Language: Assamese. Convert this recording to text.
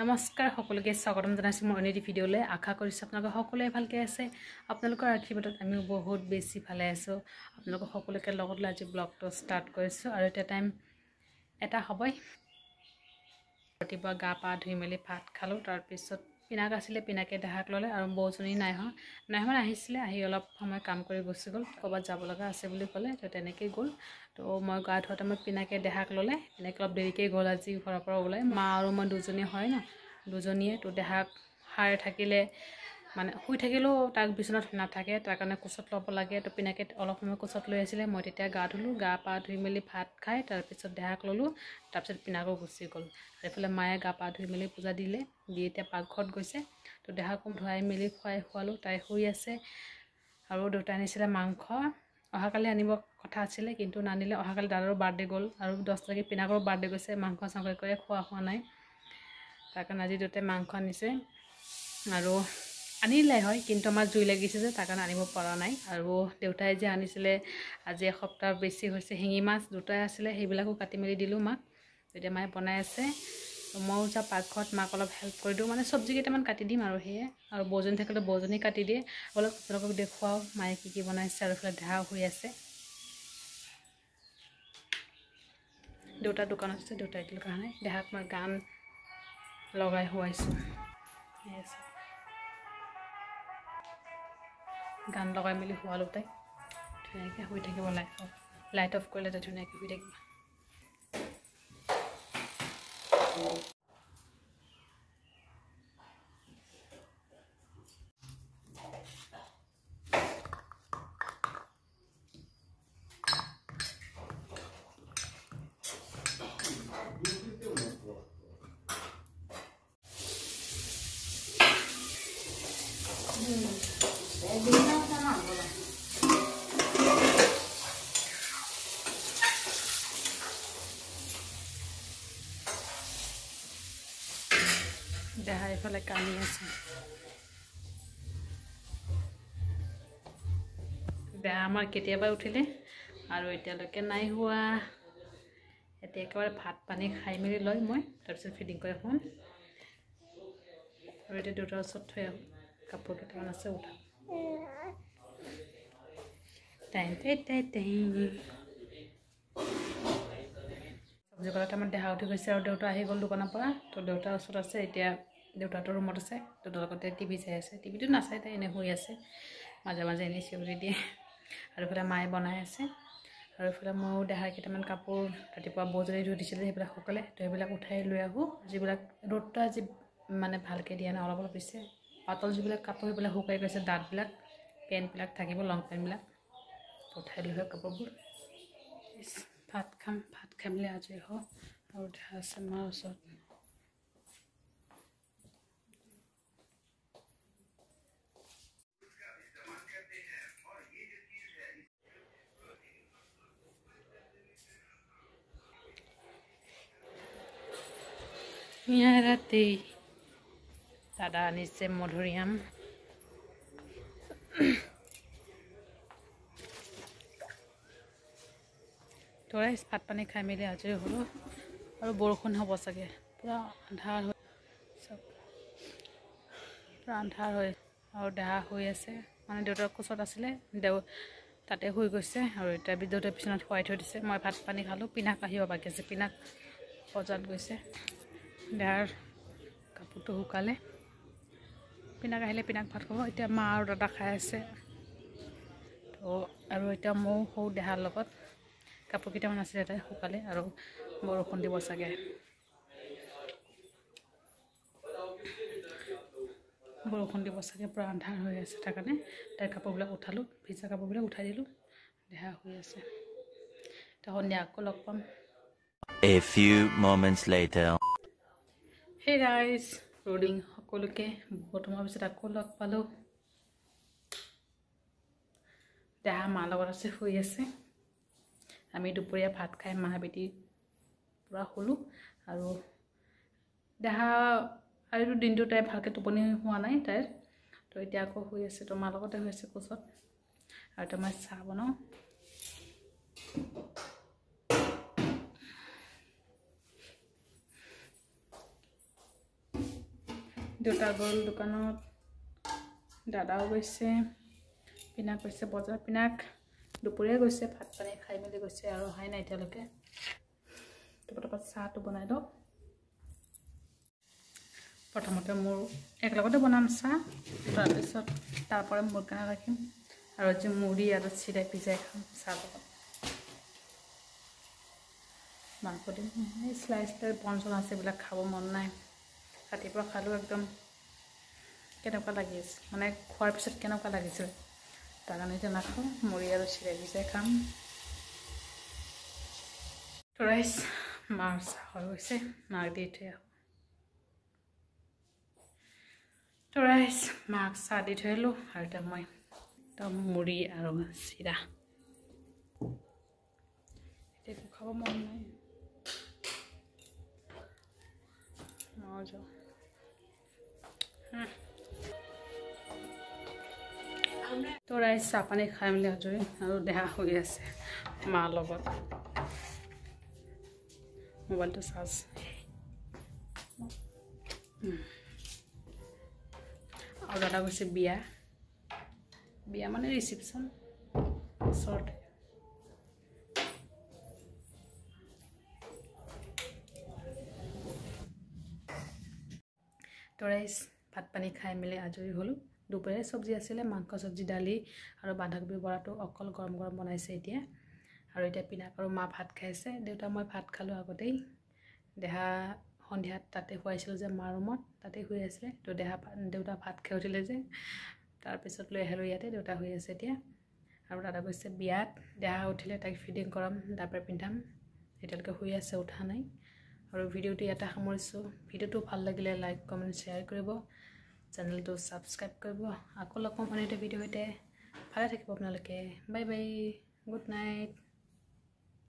নমস্কাৰ সকলোকে স্বাগতম জনাইছো মোৰ অন্য ভিডিঅ'লৈ আশা কৰিছো আপোনালোক সকলোৱে ভালকৈ আছে আপোনালোকৰ আশীৰ্বাদত আমি বহুত বেছি ভালে আছো আপোনালোক সকলোকে লগত লৈ আজি ব্লগটো ষ্টাৰ্ট কৰিছো আৰু এটা টাইম এটা হ'বই ৰাতিপুৱা গা পা ধুই মেলি ভাত খালো তাৰ পিছত পিনাক আছিলে পিনাকে দেহাক ললে আৰু বৌজনী নাই হয় আহিছিলে আহি অলপ সময় কাম কৰি গুচি গ'ল ক'ৰবাত যাব লগা আছে বুলি ক'লে তো তেনেকৈ গ'ল তো মই গা ধোৱাতে মই পিনাকে দেহাক ল'লে পিনাকে অলপ দেৰিকৈ গ'ল আজি ঘৰৰ পৰা ওলাই মা আৰু মই দুজনী হয় ন দুজনীয়ে তো দেহাক সাৰ থাকিলে মানে শুই থাকিলেও তাক বিচনাত নাথাকে তাৰ কাৰণে কোচত ল'ব লাগে তো পিনাকে অলপ সময় কোচত লৈ আছিলে মই তেতিয়া গা ধুলোঁ গা পা ধুই মেলি ভাত খাই তাৰপিছত দেহাক ল'লোঁ তাৰপিছত পিনাকো গুচি গ'ল এইফালে মায়ে গা পা ধুই মেলি পূজা দিলে দি এতিয়া পাকঘৰত গৈছে তো দেহাকো ধুৱাই মেলি খোৱালোঁ তাই শুই আছে আৰু দেউতাই আনিছিলে মাংস অহাকালি আনিব কথা আছিলে কিন্তু নানিলে অহাকালি দাদাৰো বাৰ্থডে গ'ল আৰু 10 তাৰিখে পিনাকৰো বাৰ্থডে গৈছে মাংস চাংস কৰি খোৱা হোৱা নাই তাৰ কাৰণে আজি দেউতাই মাংস আনিছে আৰু আনিলে হয় কিন্তু আমাৰ জুই লাগিছে যে তাৰ কাৰণে আনিব পৰা নাই আৰু দেউতাই যে আনিছিলে আজি এসপ্তাহ বেছি হৈছে শিঙি মাছ দুটাই আছিলে সেইবিলাকো কাটি মেলি দিলোঁ মাক এতিয়া মায়ে বনাই আছে ময়ো যা পাকঘৰত মাক অলপ হেল্প কৰি দিওঁ মানে চব্জি কেইটামান কাটি দিম আৰু সেয়ে আৰু বৌজনী থাকিলে বৌজনী কাটি দিয়ে অলপ আপোনালোকক দেখুৱাওঁ মায়ে কি বনাইছে আৰু এইফালে দেহা শুই আছে দেউতাৰ দোকান আছে দেউতাই দিলোঁ কাৰণে দেহাক মই গান লগাই শুৱাইছোঁ গান লগাই মেলি শুৱালোঁ তাই ধুনীয়াকৈ শুই থাকিব লাইট অফ কৰিলে তাই ধুনীয়াকৈ শুই থাকিব দেহা এইফালে কান্দি আছে দেহা আমাৰ কেতিয়াবা উঠিলে আৰু এতিয়ালৈকে নাই হোৱা এতিয়া একেবাৰে ভাত পানী খাই মেলি লয় মই তাৰপিছত ফিডিং কৰি শুম আৰু এতিয়া দেউতাৰ ওচৰত থৈ আহোঁ কাপোৰ কেইটামান আছে উঠা চব্জি কলাতে আমাৰ দেহা উঠি গৈছে আৰু দেউতা আহি গ'ল দোকানৰ পৰা তো দেউতাৰ ওচৰত আছে এতিয়া দেউতাটোৰ ৰুমত আছে দেউতাৰ লগতে টিভি চাই আছে টিভিটো নাচাই তাই এনেই শুই আছে মাজে মাজে এনেই চিঞৰি দিয়ে আৰু এইফালে মায়ে বনাই আছে আৰু এইফালে ময়ো দেহাৰ কেইটামান কাপোৰ ৰাতিপুৱা বৌজনী ধুই দিছিলে সেইবিলাক শুকালে তো সেইবিলাক উঠাই লৈ আহোঁ যিবিলাক ৰ'দটো আজি মানে ভালকৈ দিয়া নাই অলপ অলপ দিছে পাতল যিবিলাক কাপোৰ সেইবিলাক শুকাই গৈছে দাঁতবিলাক পেণ্টবিলাক থাকিব লং পেণ্টবিলাক উঠাই লৈ কাপোৰবোৰ ভাত খাই মেলি আজৰি হওঁ আৰু দেহা আছে মাৰ ওচৰত ৰাতি দাদা আনিছে মধুৰিআম তৰাই ভাত পানী খাই মেলি আজৰি হ'লোঁ আৰু বৰষুণ হ'ব চাগে পূৰা আন্ধাৰ হৈ আৰু দেহা শুই আছে মানে দেউতাৰ কোচত আছিলে তাতে শুই গৈছে আৰু এতিয়া দেউতাৰ বিচনাত শুৱাই থৈ দিছে মই ভাত পানী খালোঁ পিনাক আহিব বাকী আছে পিনাক বজাৰত গৈছে দেহাৰ কাপোৰটো শুকালে পিনাক আহিলে পিনাক ভাত খাব এতিয়া মা আৰু দাদা খাই আছে তো আৰু এতিয়া ময়ো সৌ দেহাৰ লগত কাপোৰ কেইটামান আছিলে তাই শুকালে আৰু বৰষুণ দিব চাগে পূৰা আন্ধাৰ হৈ আছে তাৰ কাৰণে তাইৰ কাপোৰবিলাক উঠালোঁ ভিজা কাপোৰবিলাক উঠাই দিলোঁ দেহা শুই আছে এতিয়া সন্ধিয়া আকৌ লগ পাম A few moments later. Hey guys, roading সকলোকে বহুত সময় পিছত আকৌ লগ পালোঁ দেহা মাৰ লগত আছে শুই আছে আমি দুপৰীয়া ভাত খাই মা বেটি পূৰা শুলোঁ আৰু দেহা আৰু দিনটো তাই ভালকৈ টোপনি হোৱা নাই তাইৰ তো এতিয়া আকৌ শুই আছে তো মাৰ লগতে হৈ আছে কোচত আৰু এতিয়া মই চাহ বনাওঁ দেউতা গ'ল দোকানত, দাদাও গৈছে, পিনাক গৈছে বজাৰ। পিনাক দুপৰীয়া গৈছে, ভাত পানী খাই মেলি গৈছে আৰু অহাই নাই এতিয়ালৈকে। তাৰপৰা চাহটো বনাই লওঁ। প্ৰথমতে মোৰ একেলগতে বনাম চাহ, তাৰপিছত তাৰপৰা মোৰ কাৰণে ৰাখিম আৰু আজি মুড়ি আৰু চিৰা ভিজাই খাম চাহ লগত। মাংস দিম, এই শ্লাইচ বন চন আছে, এইবিলাক খাব মন নাই। ৰাতিপুৱা খালোঁ একদম কেনেকুৱা লাগি আছে, মানে খোৱাৰ পিছত কেনেকুৱা লাগিছিল, তাৰ কাৰণে এতিয়া নাখাওঁ। মুড়ি আৰু চিৰা ভিজাই খাম। তো ৰাইজ, মাৰ চাহ হৈ গৈছে, মাক দি থৈ আহোঁ। তো ৰাইজ, মাক চাহ দি থৈ আহিলোঁ আৰু এতিয়া মই একদম মুড়ি আৰু চিৰা, এতিয়া একো খাব মন নাই। তো ৰাইজ, চাহ পানী খাই মেলি আজৰি আৰু দেহা শুই আছে মাৰ লগত। মোবাইলটো চাৰ্জ, আৰু দাদা গৈছে বিয়া মানে ৰিচিপশ্যন ওচৰতে। তো ৰাইজ, ভাত পানী খাই মেলি আজৰি হ'লোঁ। দুপৰীয়া চব্জি আছিলে, মাংস চব্জি, দালি আৰু বন্ধাকবি বৰাটো অকল গৰম গৰম বনাইছে এতিয়া। আৰু এতিয়া পিনাক আৰু মা ভাত খাইছে, দেউতা মই ভাত খালোঁ আগতেই। দেহা সন্ধিয়াত তাতে শুৱাইছিলোঁ যে মাৰ ৰুমত, তাতে শুই আছিলে। তো দেউতা ভাত খাই উঠিলে যে, তাৰপিছত লৈ আহিলোঁ ইয়াতে, দেউতা শুই আছে এতিয়া। আৰু দাদা গৈছে বিয়াত, দেহা উঠিলে তাইক ফিডিং কৰাম, ডাইপাৰ পিন্ধাম। এতিয়ালৈকে শুই আছে, উঠা নাই। আৰু ভিডিঅ'টো ইয়াতে সামৰিছোঁ। ভিডিঅ'টো ভাল লাগিলে লাইক কমেণ্ট শ্বেয়াৰ কৰিব, চেনেলটো ছাবস্ক্ৰাইব কৰিব। আকৌ লগ পাম অন্য এটা ভিডিঅ' সৈতে। ভালে থাকিব আপোনালোকে। Bye bye, good night.